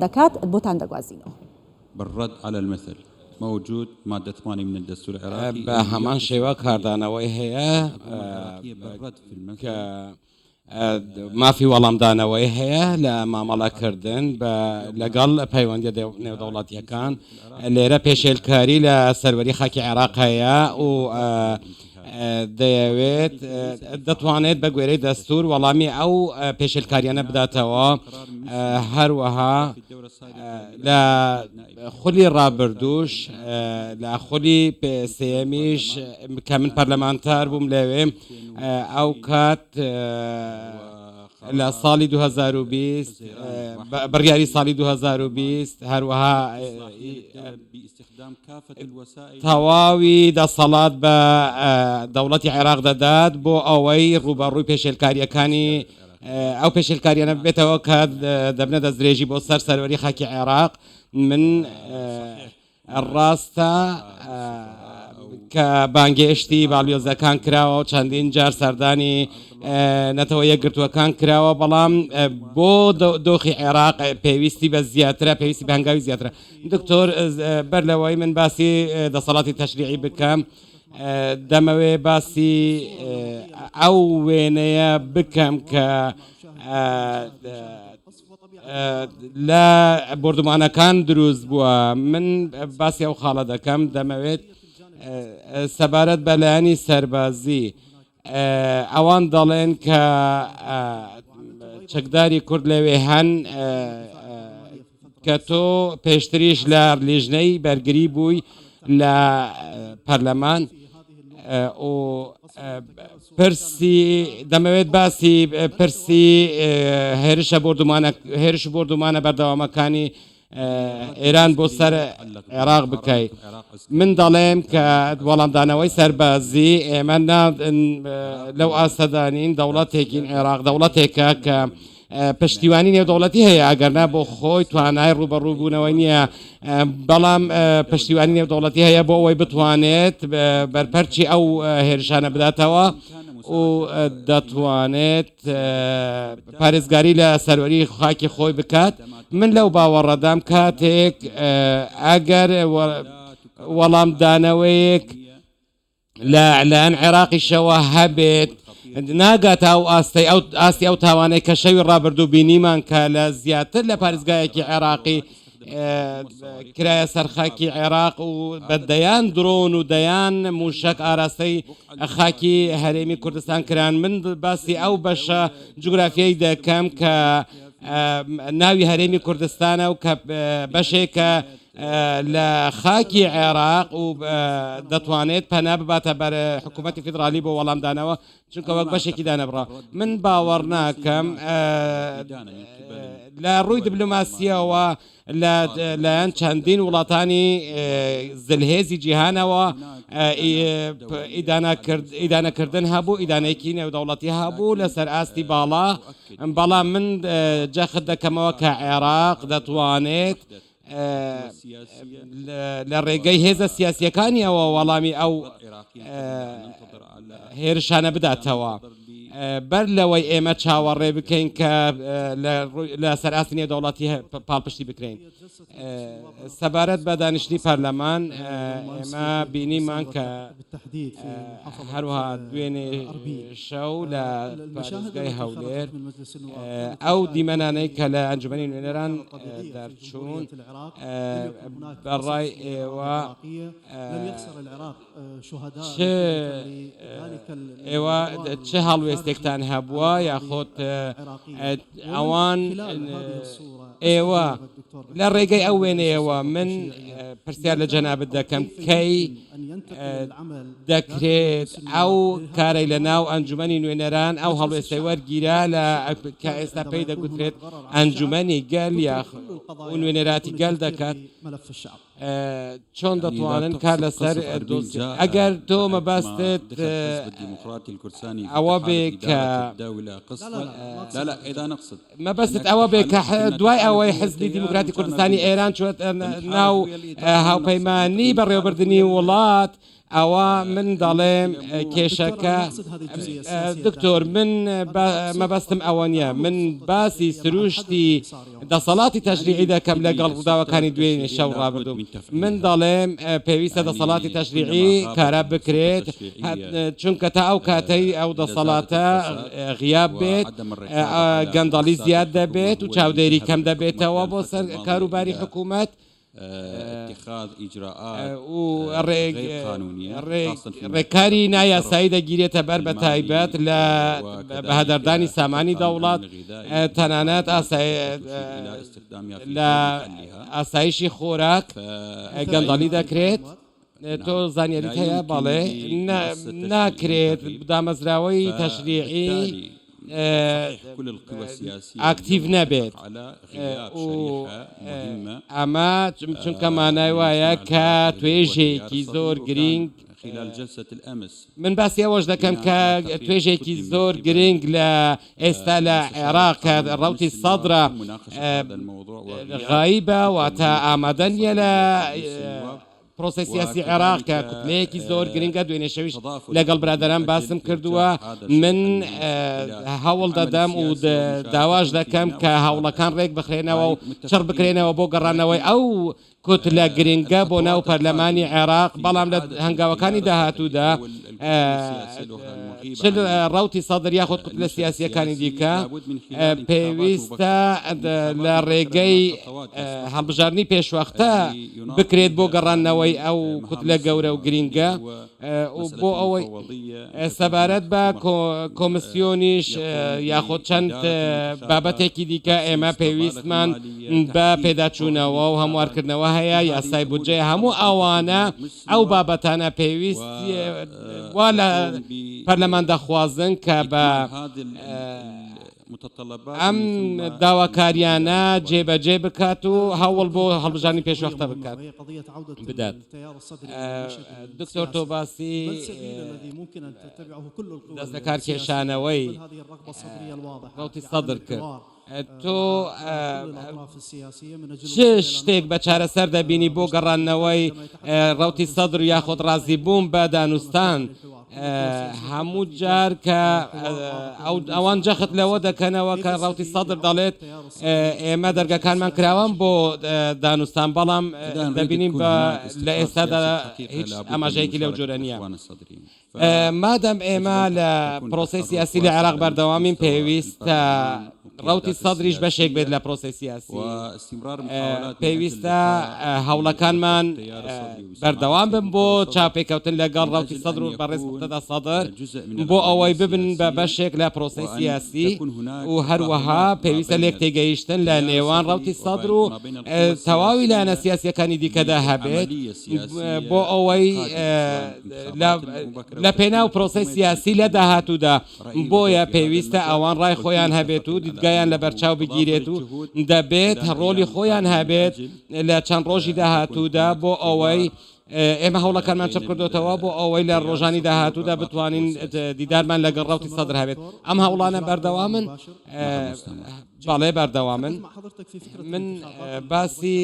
دەکات بۆ تاندەگوازینەوە. بالرد على المثل موجود مادة 8 من الدستور العراقي بە هەمان شێوە کاردانەوەی هەیە کە مافی وەڵامدانەوەی هەیە لە مامەڵەکردن لەگەڵ پەیوەندی نێودەوڵەتیەکان لێرە پێشێلکاری لە سەروەری خاکی عێراق هەیە و دەیەوێت دەتوانێت بە گوێرەی دەستور وەڵامی ئەو پێشێلکاریانە بداتەوە. هەروەها لە خولی ڕابردووش لە خولی سێمیش کە من پەرلەمانتار بووم لەوێ ئەو کات لە ساڵی 2020 بڕیاری ساڵی 2020 هەروەها تەواوی دەسەڵات بە دەوڵەتی عێراق دەدات بۆ ئەوەی ڕوبەڕووی پێشێلکاریەکانی ئەو پێشێلکاریانە بێتەوە کە دەبنە دەستدرێژی بۆ سەروەری خاکی عێراق. من ڕاستە کە بانگێشتی باڵیۆزەکان کراوە و چەندین جار سەردانی نەتەوە یەکگرتووەکان کراوە، بەڵام بۆ دۆخی عێراق پێویستی بە زیاترە، پێویستی بە هەنگاوی زیاترە. دکتۆر بەر لەوەی من باسی دەسەڵاتی تەشریعی بکەم دەمەوێ باسی ئەو وێنەیە بکەم کە لە بردومانەکان دروست بووە. من باسی ئەو خاڵە دەکەم دەمەوێت سەبارەت بە لایەنی سەربازی ئەوان دەڵێن کە چەکداری کورد لەوێ هەن کە تۆ پێشتریش لە لیژنەی بەرگری بووی لە پەرلەمان و پرسی دەمەوێت باسی پرسی هێرش بردومانە بەردەوامەکانی ئێران بۆ سەر عێراق بکەیت. من دەڵێم کە وەڵامدانەوەی سەربازی ئێمە لەو ئاستەدانین دەوڵەتێکین عێراق دەوڵەتێکە کە پشتیوانی نێودەوڵەتی هەیە ئەگەرنا بۆ خۆی توانای ڕوبەڕووبوونەوەی نییە، بەڵام پشتیوانی نێودەوڵەتی هەیە بۆ ئەوەی بتوانێت بەرپەرچی ئەو هێرشانە بداتەوە و دەتوانێت پارێزگاری لە سەروەری خاکی خۆی بکات. من لەو باوەڕەدام کاتێک ئەگەر وەڵامدانەوەیەک لەلایەن عێراقیشەوە هەبێت ناگات ئەو ئاستی ئەو تاوانەی کە شەوی ڕابردوو بینیمان کە لە زیاتر لە پارێزگایەکی عێراقی کرایە سەرخاکی عێراق و بەدەیان درۆن و دەیان موشک ئاراستەی خاکی هەرێمی کوردستان کران. من باسی ئەو بەشە جوگرافیایی دەکەم کە ناوی هەرێمی کوردستانە و کە بەشێکە لە خاکی عێراق و دەتوانێت پەنا بباتە بەر حکوومەتی فیدرالی بۆ وەڵامدانەوە چونکە وەک بەشێکی دانەبڕا. من باوەڕ ناکەم لە ڕووی دیبلۆماسیەوە لەلایەن چەندین وڵاتانی زلهێزی جیهانەوە ئیدانەکردن هەبوو، ئیدانەیەکی نێودەوڵەتی هەبوو لەسەر ئاستی باڵا، بەڵام من جەخت دەکەمەوە کە عێراق دەتوانێت لە ڕێگەی هێزە سیاسیەکانی ئەوە وەڵامی ئەو هێرشانە بداتەوە. بەر لەوەی ئێمە چاوەڕێ بکەین کە لە سەرئاستی نێودەوڵەتی پاڵپشتی بکرێن. سەبارەت بە دانیشتنی پەرلەمان ئێمە بینیمان کە هەروەها دوێنێ شەو لە پارێزگای هەولێر ئەو دیمەنانەی کە لە ئەنجومەنی نوێنەران دەرچوون بەڕای ئێوە چه هەڵوێستێکتان هەبووە یاخۆت ئەوان ئێوە لە ڕێگەی ئەو وێنەیەوە من پرسیار لە جەنابەت دەکەم کەی دەکرێت ئەو کارەی لە ناو ئەنجومەنی نوێنەران ئەو هەڵوێستەی وەرگیرا لە کە ئێستا پێی دەگوترێت ئەنجومەنی گەل یا نوێنەراتی گەل دەکات چۆن دەتوانن کار لەسەر ئەگەر تۆ مەباستێت ئەوە بێ کە مەبەستت ئەوە بێ کە دوای ئەوەی حزبی دیموکراتی کوردستانی ئێران چوێت ناو هاوپەیمانی بەڕێوەبردننی وڵات ئەوە من دەڵێم کێشەکە دکتۆر من مەبەستم ئەوە نیە من باسی سروشتی دەسەڵاتی تەشریعی دەکەم لەگەڵ ڕووداوەکانی دوێنێ شەو ڕابردوو من دەڵێم پێویستە دەسەڵاتی تەشریعی کارە بکرێت چونکە تا ئەو کاتەی ئەو دەسەڵاتە غیاب بێت گەندەڵی زیاد دەبێت و چاودێری کەم دەبێتەوە بۆ سەر کاروباری حکوومەت اتخاذ اجراءات غير قانونيه ڕێکاری نایاسایی دەگیرێتە بەر بە تایبەت لە بەهەدەردانی سامانی دەوڵات تەنانەت لە ئاسایشی خۆراک گەندەڵی دەکرێت تۆ زانیاریت هەیە بەڵێ ناکرێت دامەزراوەی تەشریعی ئاکتیڤ نەبێت ئەمە چونکە مانای وایە کە توێژێکی زۆر گرنگ من باسی ئەوەش دەکەم کە توێژێکی زۆر گرنگ لە ئێستا لە عێراق کە ڕەوتی سەدرە غایبە واتە ئامادە نیە لە پرۆسی سیاسی عێراق کە کوتلەیەکی زۆر گرنگە دوێنێ شەویش لەگەڵ برادەران باسم کردووە من هەوڵ دەدەم و داواش دەکەم کە هەوڵەکان ڕێک بخرێنەوە و چڕ بکرێنەوە بۆ گەڕانەوەی ئەو کوتلە گرنگە بۆ ناو پەرلەمانی عێراق بەڵام لە هەنگاوەکانی داهاتوودا ڕەوتی سەدر یاخود کوتلە سیاسیەکانی دیکە پێویستە لە ڕێگەی هەڵبژاردننی پێشوەختە بکرێت بۆ گەڕانەوەی ئەو کوتلە گەورە و گرنگە بۆ ئەوەی سەبارەت بە کۆمسیۆنیش یاخود چەند بابەتێکی دیکە ئێمە پێویستمان بە پێداچوونەوە و هەموارکردنەوە هەیە یاسای بودجێ هەموو ئەوانە ئەو بابەتانە پێویست وا لە پەرلەمان دەخوازن کە بە ئەم داواکاریانە جێبەجێ بکات و هەوڵ بۆ هەڵبژانی پێشوەختە بکات بدات دکتۆر تۆ باسی دەست لە کار کێشانەوەی ڕەوتی سەدر کرد تۆ شتێک بە چارەسەر دەبینی بۆ گەڕانەوەی ڕەوتی سەدر یاخۆت ڕازی بووم بە دانوستان هەموو جار کە ئەوان جەخت لەوە دەکەنەوە کە ڕەوتی سەدر دەڵێت ئێمە دەرگەکانمان کراوان بۆ دانوستان بەڵام دەبینیم لە ئێستادا هیچ ئاماژەیەکی لەو جۆرە نییە مادەم ئێمە لە پرۆسی سیاسی لە عێراق بەردەوامین پێویستە ڕەوتی سەدریش بەشێک بێت لە پرۆسی سیاسی پێویستە هەوڵەکانمان بەردەوام بن بۆ چاپێکەوتن لەگەڵ ڕەوتی سەدر و بەڕێز مقتەدا سەدر بۆ ئەوەی ببن بە بەشێک لە پرۆسی سیاسی و هەروەها پێویستە لێک تێگەیشتن لە نێوان ڕەوتی سەدر و تەواوی لایەنە سیاسیەکانی دیکەدا هەبێت بۆ ئەوەی لە پێناو پرۆسی سیاسی لە داهاتوودا بۆیە پێویستە ئەوان ڕای خۆیان هەبێت و دیدگایان لە بەرچاو بگیرێت و دەبێت ڕۆلی خۆیان هەبێت لە چەند ڕۆژی داهاتوودا بۆ ئەوەی ئێمە هەوڵەکانمان چڕ کردوتەوە بۆ ئەوەی لە ڕۆژانی داهاتوودا بتوانین دیدارمان لەگەڵ ڕەوتی سەدر هەبێت ئەم هەوڵانە بەردەوامن باڵێ بەردەوامن من باسی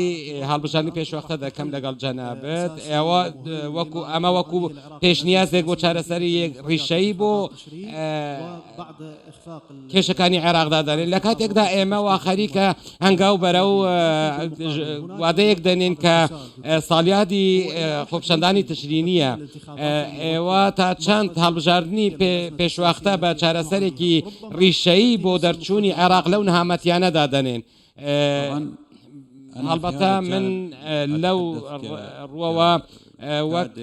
هەڵبژاردننی پێشوەختە دەکەم لەگەڵ جەنابەت ئێوە وەکو ئەمە وەکو پێشنیازێک بۆ چارەسەری ڕیشەی بۆ کێشەکانی عێراقدادانێن لە کاتێکدا ئێمە وا خەریکە هەنگاو بەرە و وادەیەک دەنێن کە ساڵیادی خۆپشەندانی تشرینی نییە ئێوە تا چەند هەڵبژاردننی پێشوەختە بە چارەسەرێکی ڕیشەیی بۆ دەرچوونی عێراق لەو نەهامەتیانەدا دەنێن هەڵبەتە من لەو ڕوەوە وەک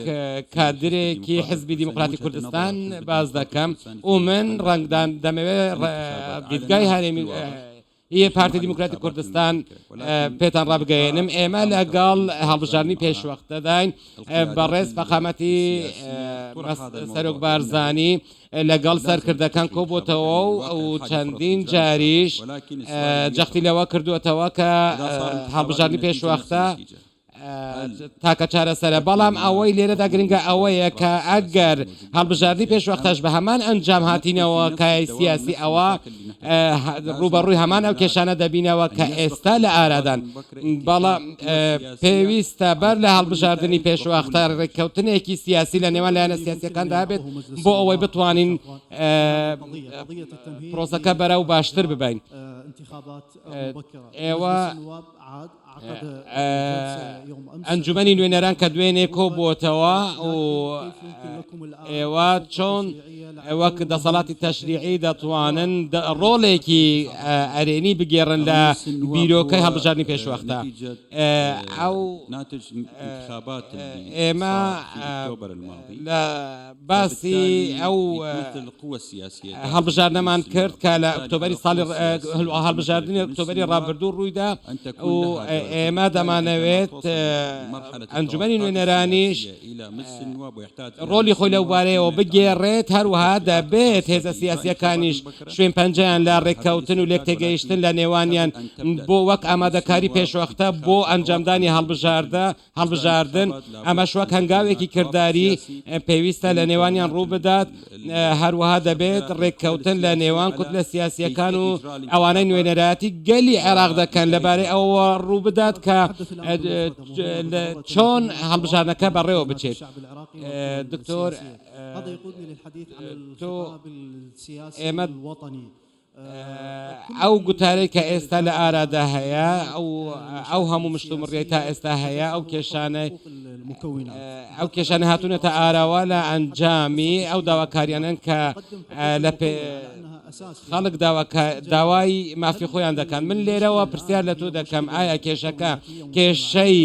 کادرێکی حزبی دیموکراتی کوردستان باز دەکەم و من ڕنگدان دەمەوێت دیدگای هەرێمی هي پارتی دیموکراتی کوردستان پێتان ڕابگەێنم ئێمە لەگەڵ هەڵبژاردننی پێشوەختە داین بەڕێز فەقامەتی سەرۆک بارزانی لەگەڵ سەرکردەکان کۆبووتەوە و چەندین جاریش جەختی لەوە کردووەتەوە کە هەڵبژاردننی پێشوەختە تاکە چارەسەرە بەڵام ئەوەی لێرەدا گرنگە ئەوەیە کە ئەگەر هەڵبژاردننی پێشوەختەش بە هەمان ئەنجام هاتینەوە کای سیاسی ئەوە ڕوبەڕووی هەمان ئەو کێشانە دەبینەوە کە ئێستا لە ئارادان بەڵام پێویستە بەر لە هەڵبژاردننی پێشوەختە ڕێککەوتنێکی سیاسی لە نێوان لایەنە سیاسیەکاندا بێت بۆ ئەوەی بتوانین پرۆسەکە بەرەو باشتر ببین. ئێوە ئەنجومەنی نوێنەران کە دوێنێ کۆبووتەوە و ئێوە چۆن وەک دەسەڵاتی تەشریعی دەتوانن ڕۆڵێکی ئەرێنی بگێڕن لە بیرۆکەی هەڵبژاردننی پێشوەختە. ئەو ئێمە لە باسی ئەو هەڵبژاردنەمان کرد کە لە ئۆکتۆبەری ساڵی هەڵبژاردننی ئۆکتۆبەری ڕابردوو ڕوویدا و ئێمە دەمانەوێت ئەنجومەنی نوێنەرانیش ڕۆلی خۆی لەو بارەیەوە بگێڕێت هەروەها دەبێت هێزە سیاسیەکانیش شوێن پەنجەیان لە ڕێککەوتن و لێک تێگەیشتن لە نێوانیان بۆ وەک ئامادەکاری پێشوەختە بۆ ئەنجامدانی هەڵبژاردن ئەمەش وەک هەنگاوێکی کردداری پێویستە لە نێوانیان ڕوو بدات. هەروەها دەبێت ڕێککەوتن لە نێوان کوتلە سیاسیەکان و ئەوانەی نوێنەراتی گەلی عێراق دەکەن لەبارەی ئەوە ڕوو بدات کە چۆن هەڵبژاردنەکە بەڕێوە بچێت. دکتۆر هذا يقودني للحديث عن الخطاب السياسي الوطني. ئەو گوتارەی کە ئێستا لە ئارادا هەیە ئەو هەموو مشتومڕێی تا ئێستا هەیە ئەو کێشانە هاتوونەتە ئاراوە لە ئەنجامی ئەو داواکاریانن کە لە خەڵک داوای مافی خۆیان دەکەن. من لێرەوە پرسیار لە تۆ دەکەم ئایا کێشەکە کێشەی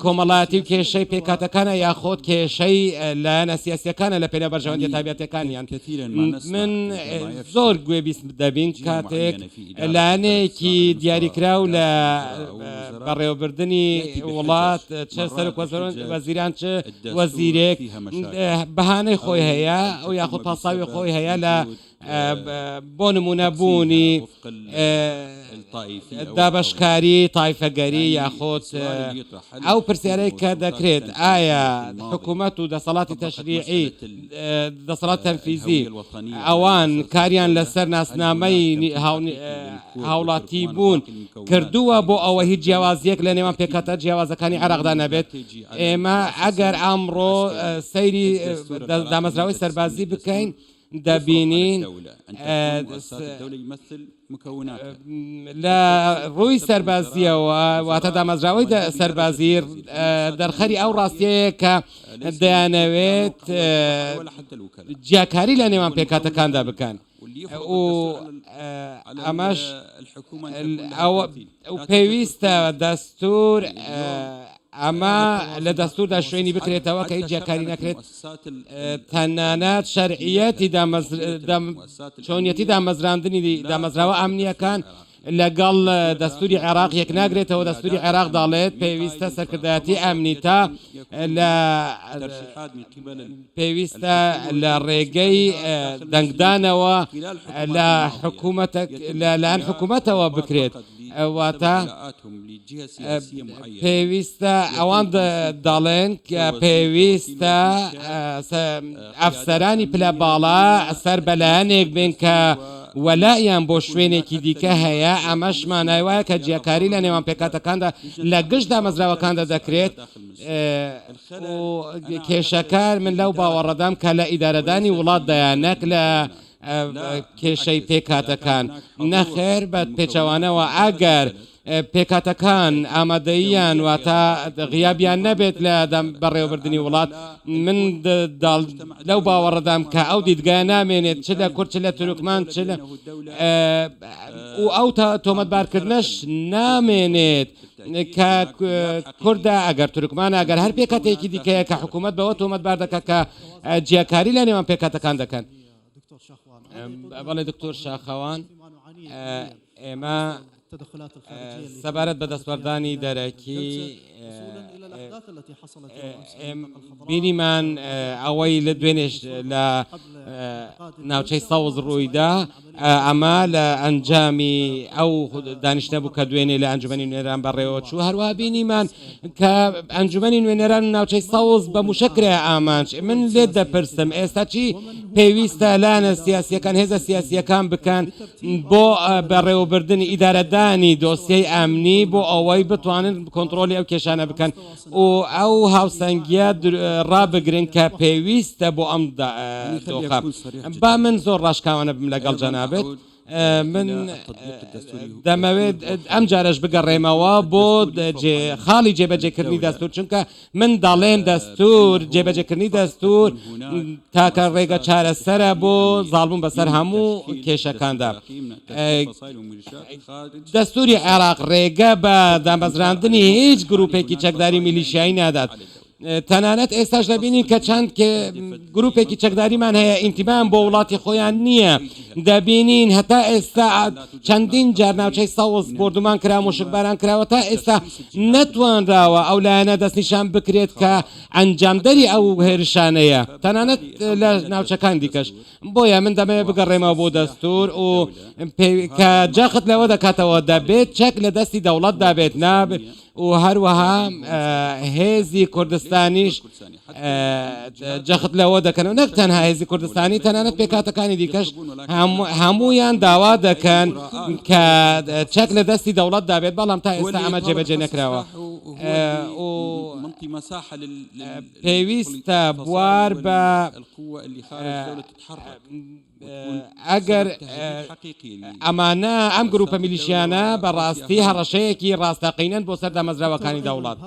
کۆمەڵاتی و کێشەی پێکاتەکانە یاخۆت کێشەی لایەنە سیاسیەکانە لە پێنە بەرژەوەندی تابعەتەکانیان. من زۆر گوێبیست دەبین کاتێک لایەنێکی دیاریکراو لە بەڕێوەبردننی وڵات چه سەرۆک وەزیران چه وەزیرێک بەهانەی خۆی هەیە ئەو یاخۆت پاساوی خۆی هەیە لە بۆ نمونە بوونی دابەشکاری تایفەگەری یاخۆت ئەو پرسیارەی کە دەکرێت ئایا حکوومەت و دەسەڵاتی تەشریعی دەسەڵات تەنفیزی ئەوان کاریان لەسەر ناسنامەی هاوڵاتی بوون کردووە بۆ ئەوە هیچ جیاوازیەک لە نێوان پێکاتە جیاوازەکانی عێراقدا نەبێت. ئێمە ئەگەر ئەمڕۆ سەیری دامەزراوەی سەربازی بکەین دەبینین لە ڕووی سەربازیەوە واتە دامەزراوەی سەربازی دەرخەری ئەو ڕاستیەیە کە دەیانەوێت جیاکاری لە نێوان پێکاتەکاندا بکەن و ئەمەش پێویستە دەستور ئەمە لە دەستوردا شوێنی بکرێتەوە کە هیچ جیاکاری نەکرێت. تەنانەت شەرعیەتی چۆنیەتی دامەزراوە ئەمنیەکان لەگەڵ دەستوری عێراق یەک ناگرێتەوە. دەستوری عێراق دەڵێت پێویستە سەرکردایەتی ئەمنی تا پێویستە لە ڕێگەی دەنگدانەوە لەلایەن حکوومەتەوە بکرێت. واتە پێویستە ئەوان دەڵێن کە پێویستە ئەفسەرانی پلە باڵا سەر بەلایەنێک بن کە وەلایان بۆ شوێنێکی دیکە هەیە. ئەمەش مانای وایە کە جیاکاری لە نێوان پێکاتەکاندا لە گشت دامەزراوەکاندا دەکرێت. کێشەکار من لەو باوەڕەدام کە لە ئیدارەدانی وڵات دەیانەک لە کێشەی پێکاتەکان نەخێر بە پێچەوانەوە ئەگەر پێکاتەکان ئامادەیان واتە غیابیان نەبێت لە بەڕێوەبردننی وڵات من لەو باوەڕەدام کە ئەو دیدگای نامێنێت چ لە کورد چ لە تورکمان چ لە و ئەو تۆمەتبارکردنەش نامێنێت کە کوردە ئەگەر تورکمان ئەگەر هەر پێکاتێکی دیکەیە کە حکوومەت بەوە تۆمەتبار دەکە کە جیاکاری لە نێوان پێکاتەکان دەکەن. بەڵێ دکتۆر شاخەوان ئێمە سەبارەت بە دەستوەردانی دەرەکی بینیمان ئەوەی لە دوێنێش لە ناوچەی سەوز ڕوویدا ئەمە لە ئەنجامی ئەو دانیشتە بوو کە دوێنێ لە ئەنجومەنی نوێنەران بەڕێوە چوو هەروە بینیمان کە ئەنجومەنی نوێنەران ناوچەی سەوز بە موشکرێ ئامانج من لێت دەپرسم ئێستا چی پێویستە لانە سیاسیەکان هێزە سیاسیەکان بکەن بۆ بەڕێوەبردننی ئیدارەدانی دۆسیەی ئەمنی بۆ ئەوەی بتوانن کۆنتترۆلی ئەو کێشانە بکەن و ئەو هاوسەنگیە ڕابگرن کە پێویستە بۆ ئەم دۆخە با من زۆر ڕاشکاوانە بم لەگەڵ جەنابێت من دەمەوێت ئەم جارش بگەڕێمەوە بۆ خاڵی جێبەجێکردنی دەستور چونکە من دەڵێم دەستور جێبەجێکردنی دەستور تاکە ڕێگە چارەسەرە بۆ زاڵبوون بەسەر هەموو کێشەکاندا دەستوری عێراق ڕێگە بە دامەزراندنی هیچ گروپێکی چەکداری میلیشیایی نادات تەنانەت ئێستاش دەبینین کە چەند گروپێکی چەکداریمان هەیە ئینتیبان بۆ وڵاتی خۆیان نییە دەبینین هەتا ئێستا چەندین جار ناوچەی سەوز بردومان کرا مشکباران کراوە تا ئێستا نەتوانراوە ئەو لایەنە دەستنیشان بکرێت کە ئەنجامدەری ئەو هێرشانەیە تەنانەت لە ناوچەکان دیکەش بۆیە من دەمەوێت بگەڕێمەوە بۆ دەستور و کە جاخت لەوە دەکاتەوە دەبێت چەک لە دەستی دەوڵەت دابێت نابێت و هەروەها هێزی کوردستانیش جەخت لەوە دەکەنەوە نەک تەنها هێزی کوردستانی تەنانەت پێکاتەکانی دیکەش هەموویان داوا دەکەن کە چەک لە دەستی دەوڵەت دابێت بەڵام تا ئێستا ئەمە جێبەجێ نەکراوە پێویستە بوار بە ئەگەر ئەمانە ئەم گروپە میلیشیانە بەڕاستی هەڕەشەیەکی ڕاستەقینەن بۆ سەر دامەزراوەکانی دەوڵات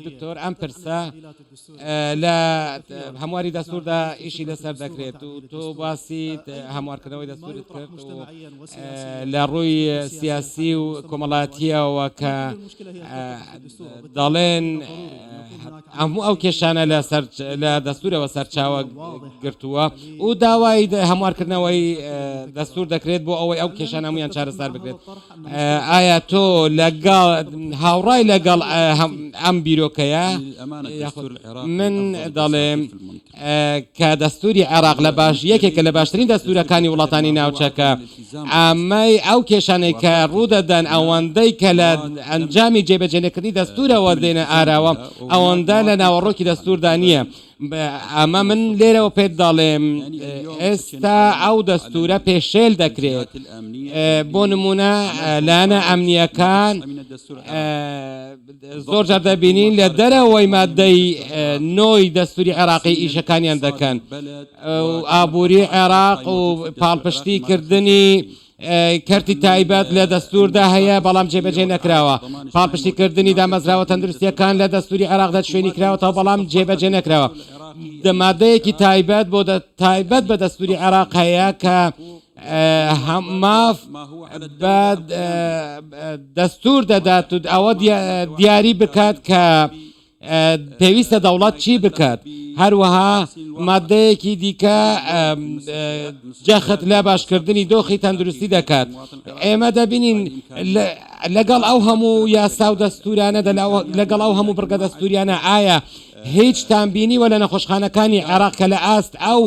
دکتۆر ئەم پرسە لە هەمواری دەستوردا ئیشی لەسەر دەکرێت و تۆ باسی هەموارکردنەوەی دەستورت کرد و لە ڕووی سیاسی و کۆمەڵاتیەوە کە دەڵێن هەموو ئەو کێشانە لە دەستورەوە سەرچاوە گرتووە و داوای هەموارکردنەوەی دەستور دەکرێت بۆ ئەوەی ئەو کێشانە هەمویان چارەسەر بکرێت ئایا تۆ لەگەڵ هاوڕای لەگەڵ ئەم بیرۆکەیە من دەڵێم کە دەستوری عێراق لە یەکێکە لە باشترین دەستورەکانی وڵاتانی ناوچەکە ئەمەی ئەو کێشانەی کە ڕوودەدەن ئەوەندەی کە لە ئەنجامی جێبەجێنەکردنی دەستورەوە دێنە ئاراوە ئەوەندە لە ناوەڕۆکی دەستوردا نییە ئەمە من لێرەوە پێت دەڵێم ئێستا ئەو دەستورە پێشێل دەکرێت بۆ نمونە لایەنە ئەمنیەکان زۆر جار دەبینین لە دەرەوەی مادەی نۆی دەستوری عێراقی ئیشەکانیان دەکەن ئابووری عێراق و پاڵپشتیکردنی کەرتی تایبەت لە دەستوردا هەیە بەڵام جێبەجێ نەکراوە پاڵپشتیکردنی دامەزراوە تەندروستیەکان لە دەستوری عێراقدا شوێنی کراوەتەوە بەڵام جێبەجێ نەکراوە دەمادەیەکی تایبەت بۆ تایبەت بە دەستوری عێراق هەیە کە ماف دەستور دەدات و ئەوە دیاری بکات کە پێویستە دەوڵەت چی بکات هەروەها مادەیەکی دیکە جەخت لە باشکردنی دۆخی تەندروستی دەکات ئێمە دەبینین لەگەڵ ئەو هەموو یاسا و دەستورانە لەگەڵ ئەو هەموو بڕگە دەستوریانە ئایا هیچ تامبینیوە لە نەخۆشخانەکانی عێراق کە لە ئاست ئەو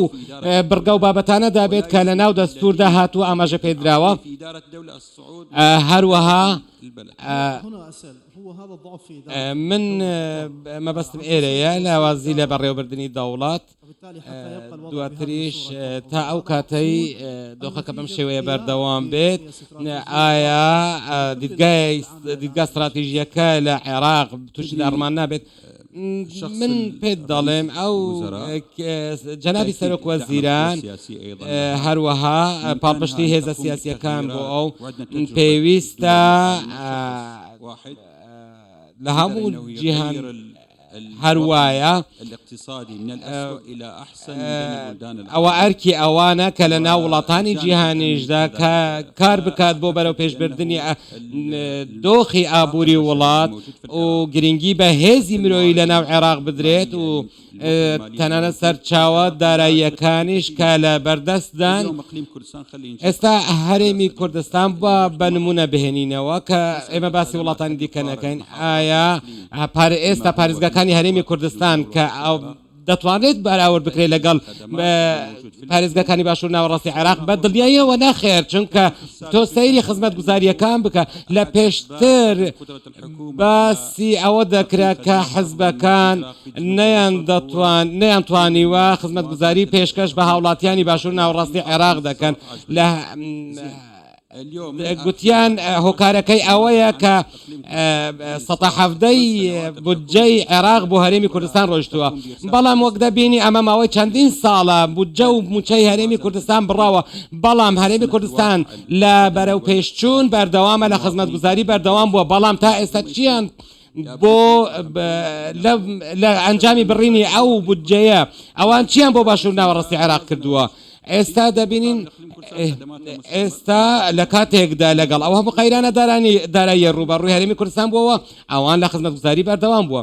بڕگە و بابەتانە دەبێت کە لە ناو دەستوردا هاتووە ئاماژە پێدراوە هەروەها من مەبەستم ئێرەیە لاوازی لە بەڕێوەبردننی دەوڵات دواتریش تا ئەو کاتەی دۆخەکە بەم شێوەیە بەردەوام بێت ئایا دیدگا استراتیژیەکە لە عێراق تووشی داڕمان نابێت من پێت دەڵێم ئەو جەنابی سەرۆک وەزیران هەروەها پاڵپشتی هێزە سیاسیەکان بۆ ئەو پێویستە لە هەموو جیهان هەروایە ئەوە ئەرکی ئەوانە کە لە ناو وڵاتانی جیهانیشدا کار بکات بۆ بەرەو پێشبردننی دۆخی ئابووری وڵات و گرنگی بە هێزی مرۆیی لە ناو عێراق بدرێت و تەنانەت سەرچاوە داراییەکانیش کە لە بەردەستدان ئێستا هەرێمی کوردستان بە نمونە بهێنینەوە کە ئێمە باسی وڵاتانی دیکە نەکەین ئایا ئێستا پارێزگاکانی هەرێمی کوردستان کە دەتوانێت بەراورد بکرێت لەگەڵ پارێزگاکانی باشوور ناوەڕاستی عێراق بە دڵنیاییەوە ناخێر چونکە تۆ سەیری خزمەت گوزاریەکان بکە لە پێشتر باسی ئەوە دەکرا کە حزبەکان نەیانتوانیوە خزمەت گوزاری پێشکەش بە هاوڵاتیانی باشوور ناوەڕاستی عێراق دەکەن لە گوتیان هۆکارەکەی ئەوەیە کە ١٧ بودجەی عێراق بۆ هەرێمی کوردستان ڕۆیشتووە بەڵام وەک دەبینی ئەمە ماوەی چەندین ساڵە بودجە و موچەی هەرێمی کوردستان بڕاوە بەڵام هەرێمی کوردستان لە بەرەو پێشچوون بەردەوامە لە خزمەت گوزاری بەردەوام بووە بەڵام تا ئێستا چیان بۆ لە ئەنجامی بڕینی ئەو بودجەیە ئەوان چیان بۆ باشوور ناوەڕاستی عێراق کردووە ئێستا دەبینین ئێستا لە کاتێکدا لەگەڵ ئەو هەموو قەیرانە دارایی ڕوبەڕووی هەرێمی کوردستان بووەوە ئەوان لە خزمەت گوزاری بەردەوام بووە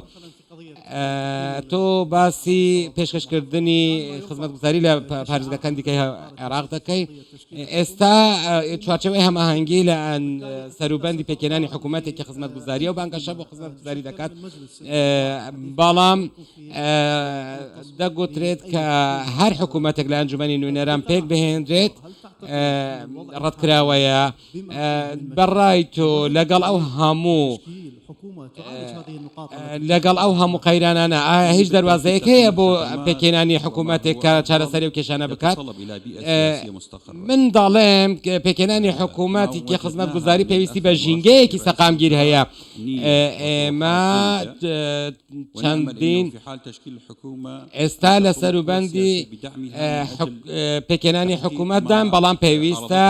تۆ باسی پێشکەشکردنی خزمەت گوزاری لە پارێزگاکان دیکەی عێراق دەکەی ئێستا چوارچێوەی هەماهەنگی لە سەروبەندی پێکێنانی حکوومەتێکی خزمەت گوزاریە و بانگەشە بۆ خزمەت گوزاری دەکات بەڵام دەگوترێت کە هەر حکوومەتێک لە ئەنجومەنی نوێنەران پێک بهێنرێت ڕەتکراوەیە بەڕای تۆ لەگەڵ ئەو هەموو لەگەڵ ئەو هەموو قەیرانانە ئایا هیچ دەواازەیەک هەیە بۆ پێکێنانی حکوومەتێک کە چارەسەری و کێشانە بکات من دەڵێم پێکێنانی حکوومەتێکی خزمەت گوزاری پێویستی بە ژینگەیەکی سەقامگیر هەیە ئێمە چەندین ئێستا لە سەروبەندی پێکێنانی حکوومەتدان بەڵام پێویستە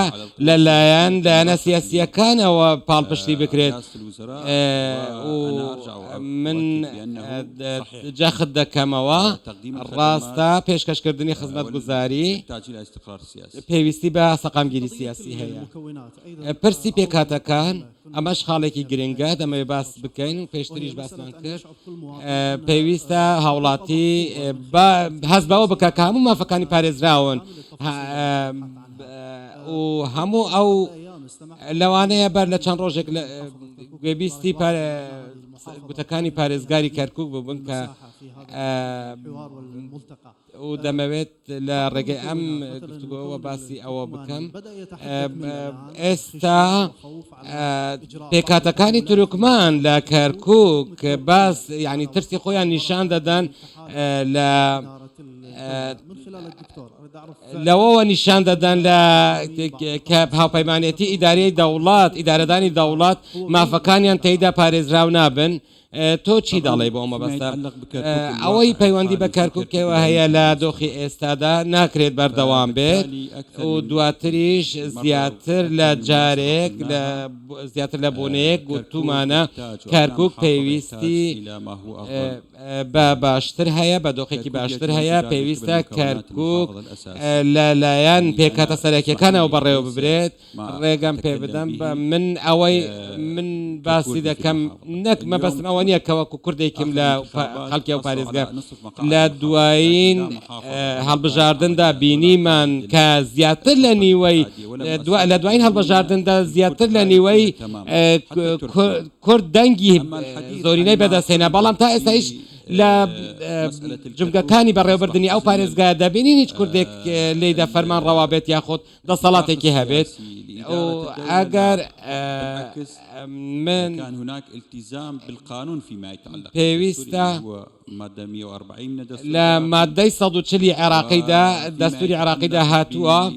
لەلایەن لایەنە سیاسیەکانەوە پاڵپشتی بکرێت من جەخت دەکەمەوە ڕاستە پێشکەشکردنی خزمەت گوزاری پێویستی بە سەقامگیری سیاسی هەیە پرسی پێکاتەکان ئەمەش خاڵێکی گرنگە دەمەوێت باس بکەین و پێشتریش باسمان کرد پێویستە هاوڵاتی هەست بەوە بکە کە هەموو مافەکانی پارێزراون و هەموو ئەو لەوانەیە بەر لە چەند ڕۆژێک گوێبیستی گوتەکانی پارێزگاری کەرکووک ببن کە و دەمەوێت لە ڕێگەی ئەم گفتوگۆەوە باسی ئەوە بکەم ئێستا پێکاتەکانی تورکمان لە کەرکووک باس یعنی ترسی خۆیان نیشان دەدەن لە لەوەوە نیشان دەدەن لە کە هاوپەیمانێتی ئیدارەی دەوڵات ئیدارەدانی دەوڵات مافەکانیان تێیدا پارێزراو نابن تۆ چی دەڵێ بۆ ئەمە بەستە ئەوەی پەیوەندی بە کەرکووکەوە هەیە لە دۆخی ئێستادا ناکرێت بەردەوام بێت و دواتریش زیاتر لە جارێک زیاتر لە بۆنەیەک گوتومانە کەرکووک پێویستی بە باشتر هەیە بە دۆخێکی باشتر هەیە پێویستە کەرکووک لەلایەن پێکاتە سەرەکیەکانەوە بەڕێوە ببرێت ڕێگەم پێ بدەم من ئەوەی من باسی دەکەم نەک مەبەستم ئەوە نییە کەوەکو کوردێکم لە خەڵکی و پارێزگا لە دوایین هەڵبژاردندا بینیمان کە زیاتر لە نیوەی لە دوایین هەڵبژاردندا زیاتر لە نیوەی کورد دەنگی زۆرینەی بەدەستێنە بەڵام تا ئێستا هیچ لە جمگەکانی بەڕێوەبردننی ئەو پارێزگا دەبینین هیچ کوردێک لێدا فەرمان ڕەوابێت یاخۆت دەسەڵاتێکی هەبێت ئەگەر من كان هناك التزام بالقانون فيما يتعلق پێویستە مادة 140 من الدستور لە مادەی 140 عێراقیدا دەستوری عێراقیدا هاتووە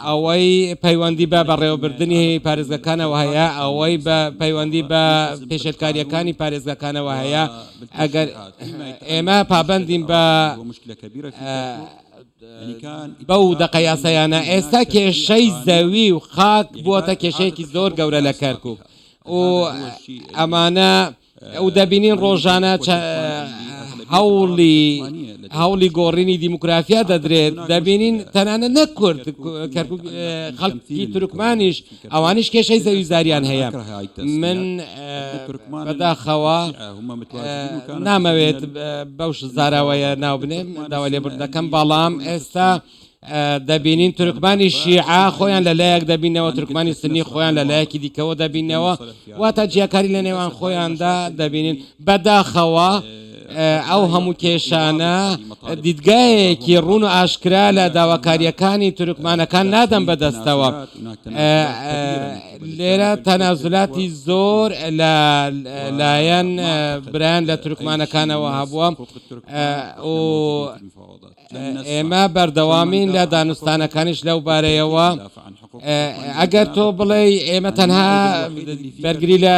ئەوەی پەیوەندی بە بەڕێوەبردننی پارێزگەکانەوە هەیە ئەوەی بە پەیوەندی بە پێشێتکاریەکانی پارێزگەکانەوە هەیە ئەگەر ئێمە پابەندیم بە بەو دەقە یاسایانە ئێستا کێشەی زەوی و خاک بووەتە کێشەیەکی زۆر گەورە لە کەرکووک و ئەمانە ئەو دەبینین ڕۆژانە هەوڵی گۆڕینی دیموکرافیا دەدرێت دەبینین تەنانە نەکورد خەڵکی تورکمانیش ئەوانیش کێشەی زەوی زاریان هەیە من بەداخەوە نامەوێت بەوش زاراوەیە ناو بنێم داوای لێبوردنەکەم بەڵام ئێستا دەبینین تورکمانی شیعە خۆیان لەلایەک دەبینەوە تورکمانی سنی خۆیان لەلایەکی دیکەوە دەبینەوە واتە جیاکاری لە نێوان خۆیاندا دەبینین بەداخەوە ئەو هەموو کێشانە دیدگایەکی ڕوون و ئاشکرا لە داواکاریەکانی تورکمانەکان نادەم بەدەستەوە لێرە تەنازولاتی زۆر لایەن برایان لە تورکمانەکانەوە هەبووە و ئێمە بەردەوامین لە دانوستانەکانیش لەو بارەیەوە ئەگەر تۆ بڵێ ئێمە تەنها بەرگری لە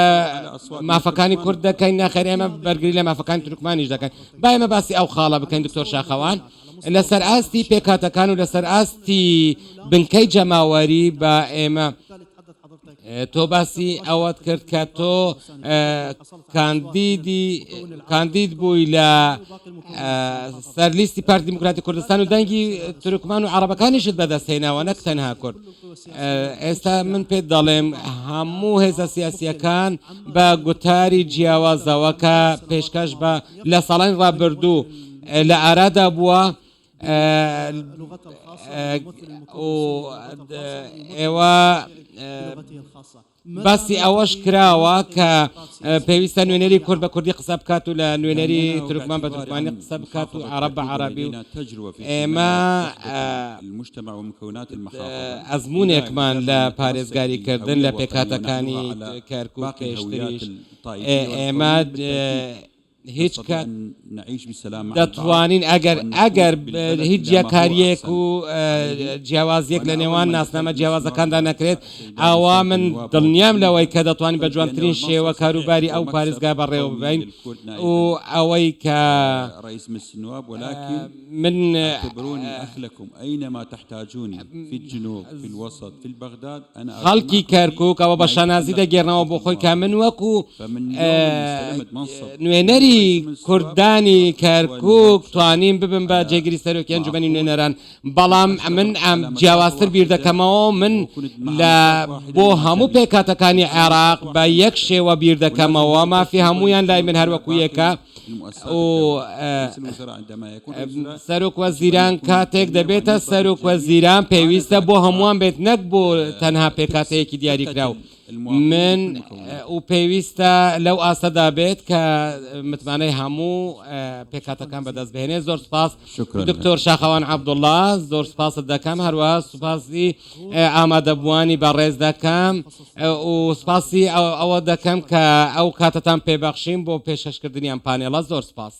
مافەکانی کورد دەکەین نەخێر ئێمە بەرگری لە مافەکانی تورکمانیش دەکەین با ئێمە باسی ئەو خاڵە بکەین دکتۆر شاخەوان لەسەر ئاستی پێکاتەکان و لەسەر ئاستی بنکەی جەماوەری بە ئێمە تۆ باسی ئەوەت کرد کە تۆ کاندید بووی لە سەرلیستی پارتی دیموکراتی کوردستان و دەنگی تورکمان و عەرەبەکانیشت بەدەستهێناوە نەک تەنها کورد ئێستا من پێت دەڵێم هەموو هێزە سیاسیەکان بە گوتاری جیاوازەوە کە پێشکەش بە لە ساڵانی ڕابردوو لە ئارادا بووە ئێوە باسی ئەوەش کراوە کە پێویستە نوێنەری کورد بە کوردی قسە بکات و لە نوێنەری تورکمان بە تورکمانی قسە بکات و عەرەب بە عەرەبی و ئێمە ئەزمونێکمان لە پارێزگاریکردن لە پێکاتەکانی کەرکووک پێشتریش ئێمە هیچ کات دەتوانین ئەگەر هیچ جیاکاریەک و جیاوازیەک لە نێوان ناسنامە جیاوازەکاندا نەکرێت ئاوا من دڵنیام لەوەی کە دەتوانین بە جوانترین شێوە کاروباری ئەو پارێزگا بەڕێوە ببین و ئەوەی کە من خەڵکی کەرکووک ئەوە بە شانازی دەگێڕنەوە بۆ خۆی کە من وەکو نوێنەری کوردانی کەرکووک توانیم ببم بە جێگیری سەرۆکی ئەنجومەنی نوێنەران بەڵام من ئەم جیاوازتر بیر دەکەمەوە من بۆ هەموو پێکاتەکانی عێراق بە یەک شێوە بیر دەکەمەوە مافی هەمویان لای من هەروەکو یەکە سەرۆک وەزیران کاتێک دەبێتە سەرۆک وەزیران پێویستە بۆ هەمووان بێت نەک بۆ تەنها پێکاتەیەکی دیاریکراو من و پێویستە لەو ئاستەدا بێت کە متمانەی هەموو پێکاتەکان بەدەست بهێنێ زۆر سپاس دکتۆر شاخەوان عەبدوڵڵا زۆر سپاست دەکەم هەروەها سوپاسی ئامادەبووانی بەڕێز دەکەم و سپاسی ئەوە دەکەم کە ئەو کاتتان پێبەخشین بۆ پێشکەشکردنی ئەم پانێڵە زۆر سپاس